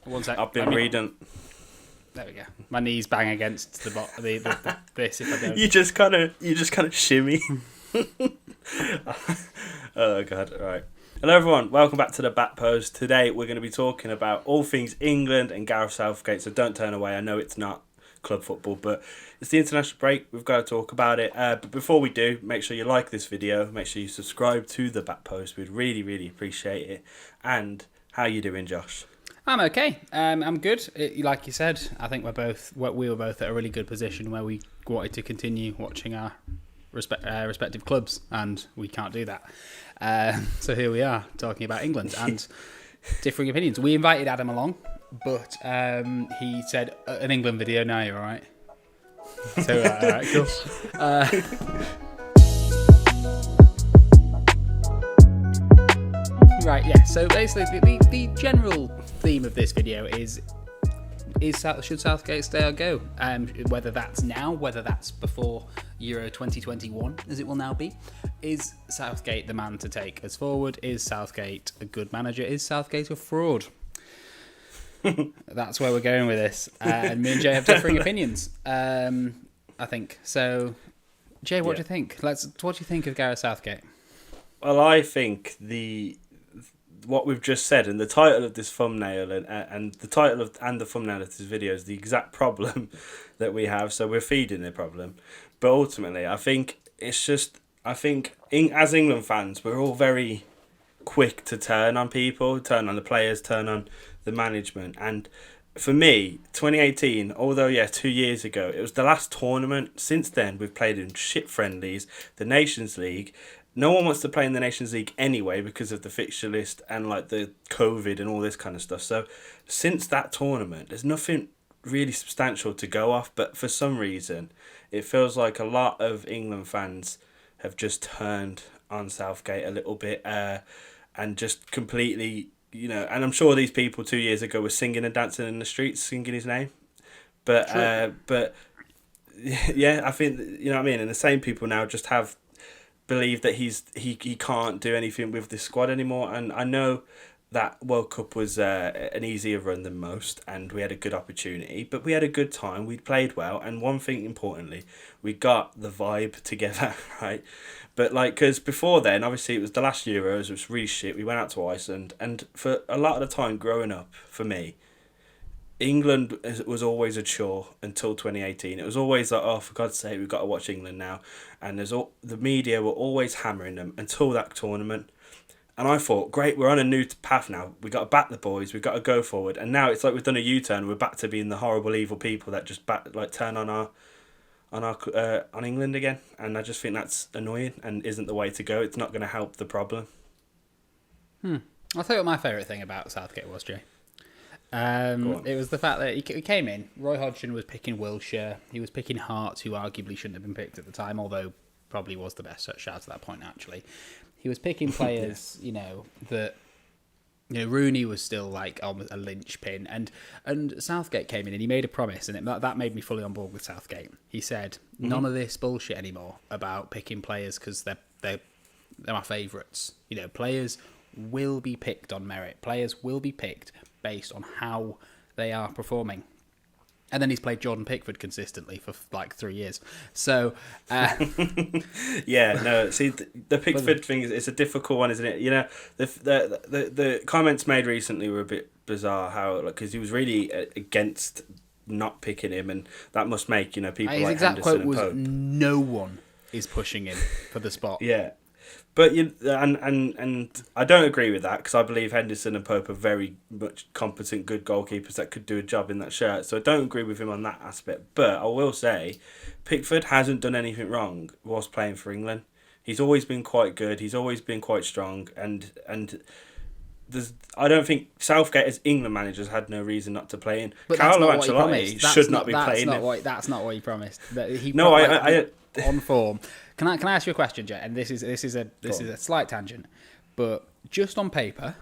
One sec. I've been reading. There we go. My knees bang against the this if I don't. You just kind of shimmy. Oh god! All right. Hello everyone. Welcome back to the Bat Post. Today we're going to be talking about all things England and Gareth Southgate. So don't turn away. I know it's not club football, but it's the international break. We've got to talk about it. But before we do, make sure you like this video. Make sure you subscribe to the Bat Post. We'd really appreciate it. And how you doing, Josh? I'm okay. I'm good. Like you said, I think we were both at a really good position where we wanted to continue watching our respective clubs, and we can't do that. So here we are talking about England and differing opinions. We invited Adam along, but he said an England video. Now you're all right. So all right, cool. Right, yeah. So basically, the general theme of this video is should Southgate stay or go? Whether that's now, whether that's before Euro 2021, as it will now be. Is Southgate the man to take us forward? Is Southgate a good manager? Is Southgate a fraud? That's where we're going with this. And me and Jay have differing opinions, I think. So, Jay, what do you think? What do you think of Gareth Southgate? Well, I think what we've just said and the title of this thumbnail and the title and the thumbnail of this video is the exact problem that we have. So we're feeding the problem, but ultimately, I think it's just as England fans, we're all very quick to turn on people, turn on the players, turn on the management. And for me, 2018, although 2 years ago, it was the last tournament. Since then, we've played in shit friendlies, the Nations League. No one wants to play in the Nations League anyway because of the fixture list and like the COVID and all this kind of stuff. So since that tournament, there's nothing really substantial to go off. But for some reason, it feels like a lot of England fans have just turned on Southgate a little bit and just completely, and I'm sure these people 2 years ago were singing and dancing in the streets, singing his name. But yeah, I think, you know what I mean? And the same people now just believe that he can't do anything with this squad anymore. And I know that World Cup was an easier run than most, and we had a good opportunity, but we had a good time. We played well, and one thing importantly, we got the vibe together, right? But because before then, obviously it was the last Euros, it was really shit. We went out to Iceland, and for a lot of the time growing up, for me, England was always a chore until 2018. It was always like, oh, for God's sake, we've got to watch England now. And the media were always hammering them until that tournament. And I thought, great, we're on a new path now. We've got to back the boys. We've got to go forward. And now it's like we've done a U-turn. We're back to being the horrible, evil people that just turn on England again. And I just think that's annoying and isn't the way to go. It's not going to help the problem. I'll tell you what my favourite thing about Southgate was, Jay. It was the fact that he came in. Roy Hodgson was picking Wilshere. He was picking Hart, who arguably shouldn't have been picked at the time, although probably was the best shout at that point, actually. He was picking players, that Rooney was still like almost a linchpin, and Southgate came in and he made a promise, and that made me fully on board with Southgate. He said, none of this bullshit anymore about picking players because they're my favourites. Players will be picked on merit. Players will be picked based on how they are performing. And then he's played Jordan Pickford consistently for like 3 years. So, yeah, no. See, the Pickford thing is a difficult one, isn't it? The comments made recently were a bit bizarre. How because he was really against not picking him, and that must make people his like exact Henderson quote and was, Pope. "No one is pushing him for the spot." Yeah. But and I don't agree with that because I believe Henderson and Pope are very much competent, good goalkeepers that could do a job in that shirt. So I don't agree with him on that aspect. But I will say, Pickford hasn't done anything wrong whilst playing for England. He's always been quite good. He's always been quite strong. And I don't think Southgate as England manager has had no reason not to play him. But Carlo Ancelotti should not be playing him. That's not what he promised. I on form. Can I ask you a question, Jet? And this is a slight tangent, but just on paper,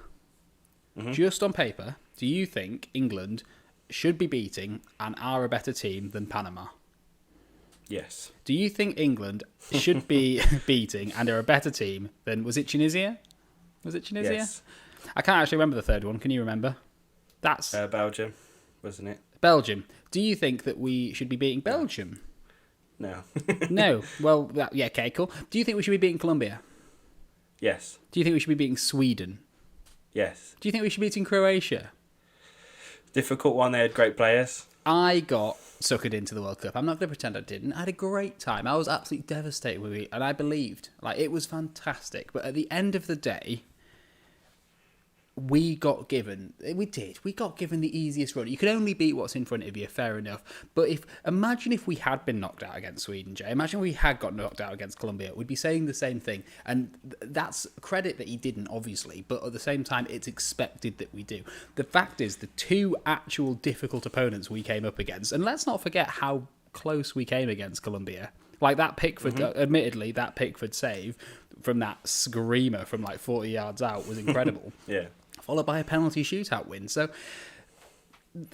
do you think England should be beating and are a better team than Panama? Yes. Do you think England should be beating and are a better team than, was it Tunisia? Yes. I can't actually remember the third one. Can you remember? That's Belgium, wasn't it? Belgium. Do you think that we should be beating Belgium? No. No. Well, yeah, okay, cool. Do you think we should be beating Colombia? Yes. Do you think we should be beating Sweden? Yes. Do you think we should be beating Croatia? Difficult one. They had great players. I got suckered into the World Cup. I'm not going to pretend I didn't. I had a great time. I was absolutely devastated with it, and I believed. Like, it was fantastic. But at the end of the day, we got given the easiest run. You can only beat what's in front of you, fair enough. But imagine if we had been knocked out against Sweden, Jay. Imagine we had got knocked out against Colombia. We'd be saying the same thing. And that's credit that he didn't, obviously. But at the same time, it's expected that we do. The fact is, the two actual difficult opponents we came up against, and let's not forget how close we came against Colombia. Like that Pickford, admittedly, that Pickford save from that screamer from like 40 yards out was incredible. Yeah. Followed by a penalty shootout win. So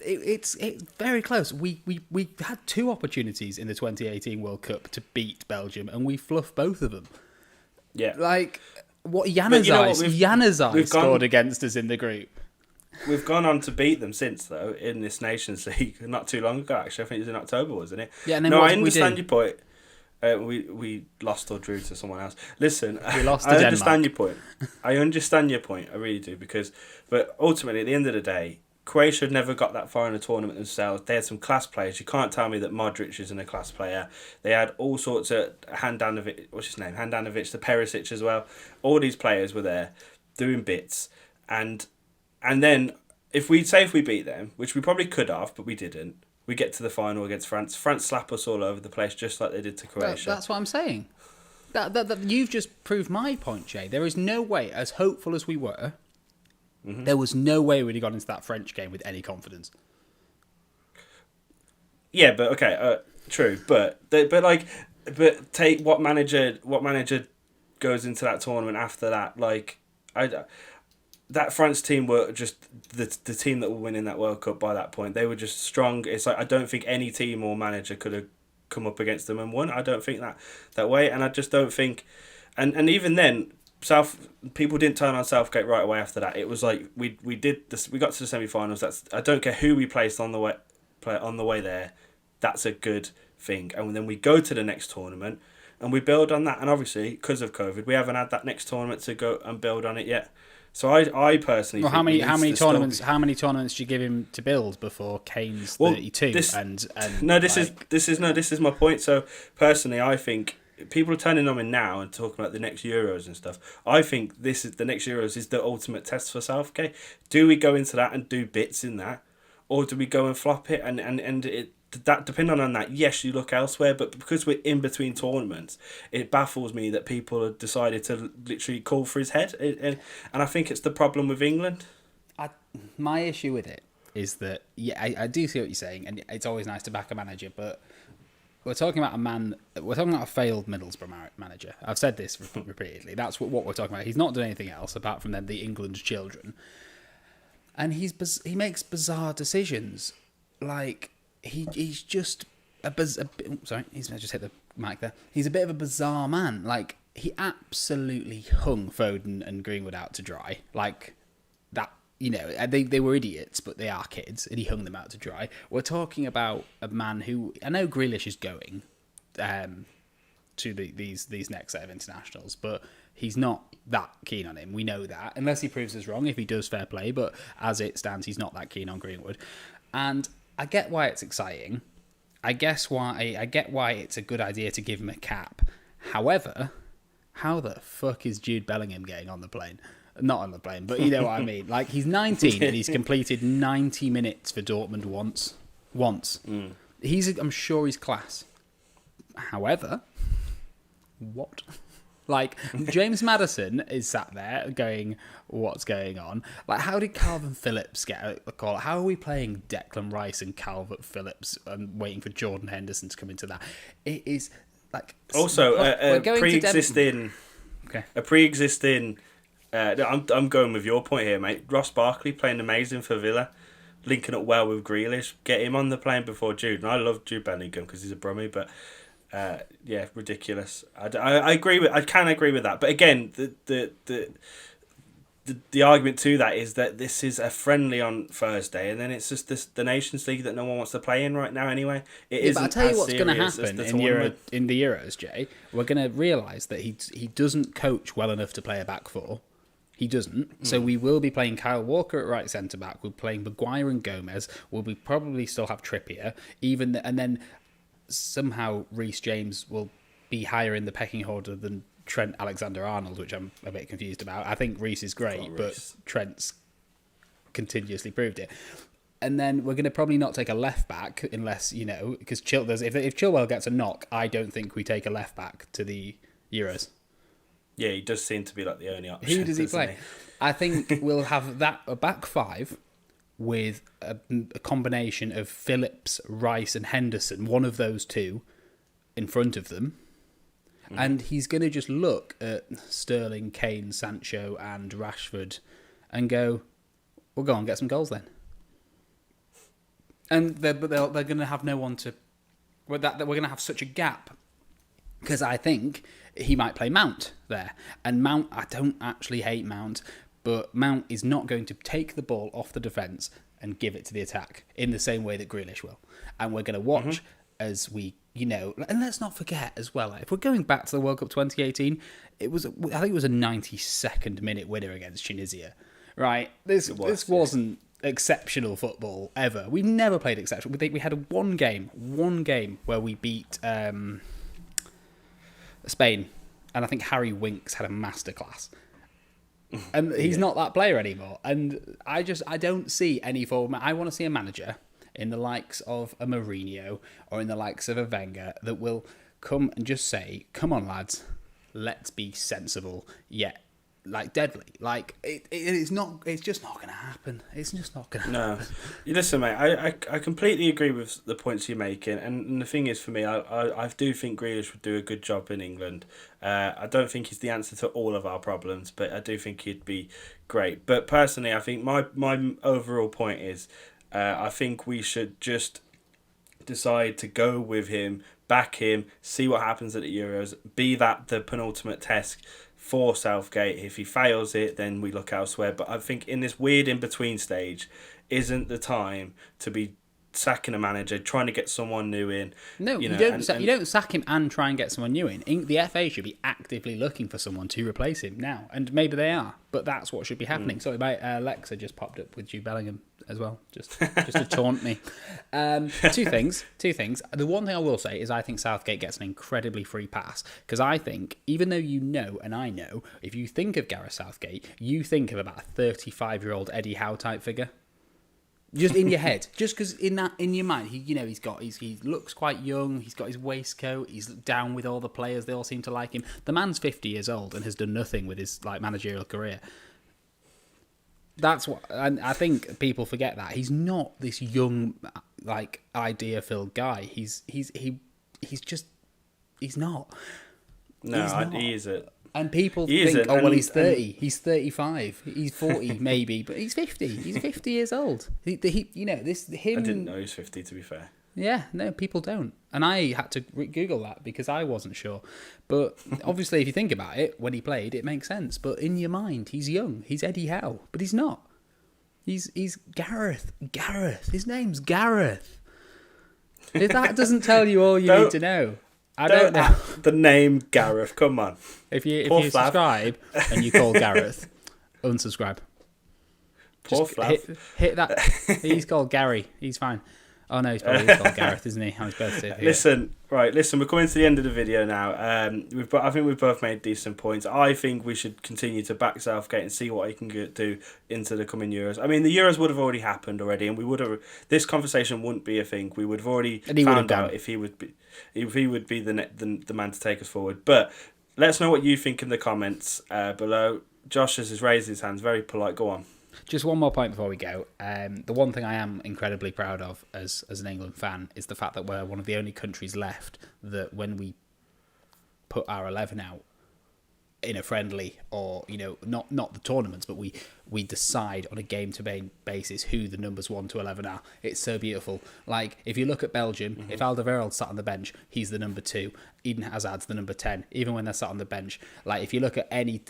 it's very close. We had two opportunities in the 2018 World Cup to beat Belgium, and we fluffed both of them. Yeah. Like, what Januzaj scored against us in the group. We've gone on to beat them since, though, in this Nations League not too long ago, actually. I think it was in October, wasn't it? Yeah, and no, I understand your point. We lost or drew to someone else. Listen, we lost to I Denmark. understand your point. I understand your point. I really do. But ultimately, at the end of the day, Croatia had never got that far in the tournament themselves. They had some class players. You can't tell me that Modric isn't a class player. They had all sorts of Handanovic, the Perisic as well. All these players were there doing bits. And then if we beat them, which we probably could have, but we didn't, we get to the final against France. France slap us all over the place just like they did to Croatia. That's what I'm saying. That you've just proved my point, Jay. There is no way, as hopeful as we were, there was no way we'd have gone into that French game with any confidence. Yeah, but okay, true. But take what manager goes into that tournament after that? Like, that France team were just the team that were winning that World Cup by that point. They were just strong. It's like I don't think any team or manager could have come up against them and won. I don't think that way, and I just don't think. And even then, people didn't turn on Southgate right away after that. It was like we did this. We got to the semi-finals. I don't care who we placed on the way there. That's a good thing. And then we go to the next tournament and we build on that. And obviously, because of COVID, we haven't had that next tournament to go and build on it yet. So I personally. Well, how many tournaments? How many tournaments do you give him to build before Kane's 32? This is my point. So personally, I think people are turning on me now and talking about the next Euros and stuff. I think the next Euros is the ultimate test for Southgate. Do we go into that and do bits in that, or do we go and flop it and it? That depending on that, yes, you look elsewhere, but because we're in between tournaments, it baffles me that people have decided to literally call for his head, and I think it's the problem with England. My issue with it is that I do see what you're saying, and it's always nice to back a manager, but we're talking about a failed Middlesbrough manager. I've said this repeatedly. That's what we're talking about. He's not done anything else apart from then the England children, and he makes bizarre decisions, like. He's just sorry, I just hit the mic there. He's a bit of a bizarre man. Like, he absolutely hung Foden and Greenwood out to dry. Like, that, they were idiots, but they are kids, and he hung them out to dry. We're talking about a man who, I know Grealish is going to these next set of internationals, but he's not that keen on him. We know that, unless he proves us wrong. If he does, fair play, but as it stands, he's not that keen on Greenwood. And I get why it's exciting. I get why it's a good idea to give him a cap. However, how the fuck is Jude Bellingham getting on the plane? Not on the plane, but you know what I mean. Like, he's 19 and he's completed 90 minutes for Dortmund once. Mm. I'm sure he's class. However, what? Like, James Maddison is sat there going, what's going on? Like, how did Calvin Phillips get a call? How are we playing Declan Rice and Calvert Phillips and waiting for Jordan Henderson to come into that? It is, like... Also, a pre-existing... I'm going with your point here, mate. Ross Barkley playing amazing for Villa, linking up well with Grealish. Get him on the plane before Jude. And I love Jude Bellingham because he's a Brummie, but... ridiculous. I agree with. I can agree with that, but again, the the argument to that is that this is a friendly on Thursday, and then it's just the Nations League that no one wants to play in right now anyway. It isn't. But I'll tell you as what's going to serious as happen the in the Euros, Jay. We're going to realise that he doesn't coach well enough to play a back four. He doesn't. So we will be playing Kyle Walker at right centre back. We're playing Maguire and Gomez. We'll be probably still have Trippier. And then somehow Reece James will be higher in the pecking order than Trent Alexander-Arnold, which I'm a bit confused about. I think Reece is great, but Trent's continuously proved it. And then we're going to probably not take a left back unless, because if Chilwell gets a knock, I don't think we take a left back to the Euros. Yeah, he does seem to be like the only option. Who does he play? I think we'll have a back five with a combination of Phillips, Rice and Henderson, one of those two in front of them. Mm-hmm. And he's going to just look at Sterling, Kane, Sancho and Rashford and go, well, go on, get some goals then. And they're going to have no one to... We're going to have such a gap. Because I think he might play Mount there. And Mount, I don't actually hate Mount, but Mount is not going to take the ball off the defence and give it to the attack in the same way that Grealish will. And we're going to watch as we, and let's not forget as well, if we're going back to the World Cup 2018, I think it was a 92nd minute winner against Tunisia, right? This wasn't exceptional football ever. We've never played exceptional. We had one game where we beat Spain, and I think Harry Winks had a masterclass. And he's not that player anymore. And I don't see any form. I want to see a manager in the likes of a Mourinho or in the likes of a Wenger that will come and just say, come on, lads, let's be sensible, yet deadly. It's just not going to happen. It's just not going to happen. No. Listen, mate, I completely agree with the points you're making. And the thing is, for me, I do think Grealish would do a good job in England. I don't think he's the answer to all of our problems, but I do think he'd be great. But personally, I think my overall point is, I think we should just decide to go with him, back him, see what happens at the Euros, be that the penultimate test for Southgate. If he fails it, then we look elsewhere. But I think in this weird in-between stage isn't the time to be sacking a manager, trying to get someone new in. No, you don't sack him and try and get someone new in. The FA should be actively looking for someone to replace him now, and maybe they are, but that's what should be happening. Sorry, my Alexa just popped up with Jude Bellingham as well, just to taunt me. Two things. The one thing I will say is I think Southgate gets an incredibly free pass, because I think, even though and I know, if you think of Gareth Southgate, you think of about a 35-year-old Eddie Howe type figure. Just in your head, just because in your mind, he looks quite young. He's got his waistcoat. He's down with all the players. They all seem to like him. The man's 50 years old and has done nothing with his managerial career. That's what, and I think people forget that he's not this young, idea-filled guy. He's not. No, he isn't. And people think, he's 30, he's 35, he's 40 maybe, but he's 50. He's 50 years old. Him. I didn't know he was 50, to be fair. Yeah, no, people don't. And I had to Google that because I wasn't sure. But obviously, if you think about it, when he played, it makes sense. But in your mind, he's young. He's Eddie Howe, but he's not. He's Gareth. His name's Gareth. If that doesn't tell you all you need to know. I don't know. The name Gareth, come on. If you subscribe and you call Gareth, unsubscribe. Just hit that. He's called Gary. He's fine. Oh no, he's probably called Gareth, isn't he? On his birthday. Listen, we're coming to the end of the video now. I think we've both made decent points. I think we should continue to back Southgate and see what he can do into the coming Euros. I mean, the Euros would have already happened already, and this conversation wouldn't be a thing. We would have already found out if he would be the man to take us forward. But let us know what you think in the comments below. Josh has raised his hands, very polite. Go on. Just one more point before we go. The one thing I am incredibly proud of as an England fan is the fact that we're one of the only countries left that when we put our 11 out, in a friendly, or not the tournaments, but we decide on a game-to-game basis who the numbers 1 to 11 are. It's so beautiful. Like, if you look at Belgium, if Alderweireld sat on the bench, he's the number 2. Eden Hazard's the number 10, even when they're sat on the bench. Like, if you look at any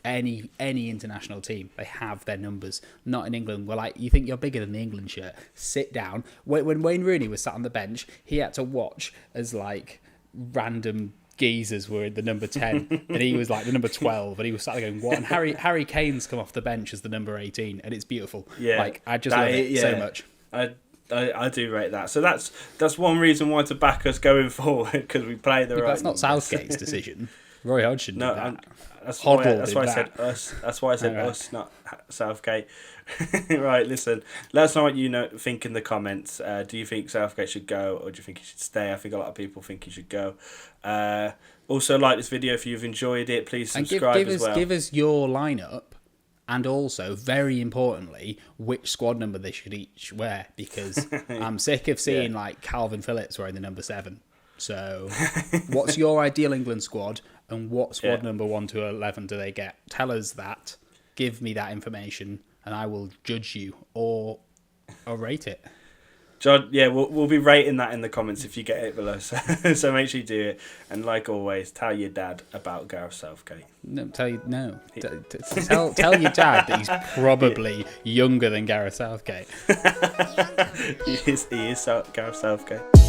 international team, they have their numbers. Not in England. Well, like, you think you're bigger than the England shirt. Sit down. When Wayne Rooney was sat on the bench, he had to watch as, like, random geezers were in the number 10 and he was like the number 12, and he was sat there going, what? And Harry Kane's come off the bench as the number 18, and it's beautiful. Like, I just love it so much. I do rate that. So that's one reason why to back us going forward, because we play the right. That's not Southgate's decision. Roy Hodgson did that. That's why I said us. That's why I said us, not Southgate. Right, listen. Let us know what you think in the comments. Do you think Southgate should go, or do you think he should stay? I think a lot of people think he should go. Also, like this video if you've enjoyed it. Please subscribe as well. Give us your lineup, and also, very importantly, which squad number they should each wear, because I'm sick of seeing like Calvin Phillips wearing the number 7. So, what's your ideal England squad, and what squad number 1 to 11 do they get? Tell us that. Give me that information, and I will judge you or rate it. John, we'll be rating that in the comments if you get it below. So make sure you do it. And like always, tell your dad about Gareth Southgate. Tell your dad that he's probably younger than Gareth Southgate. He is Gareth Southgate.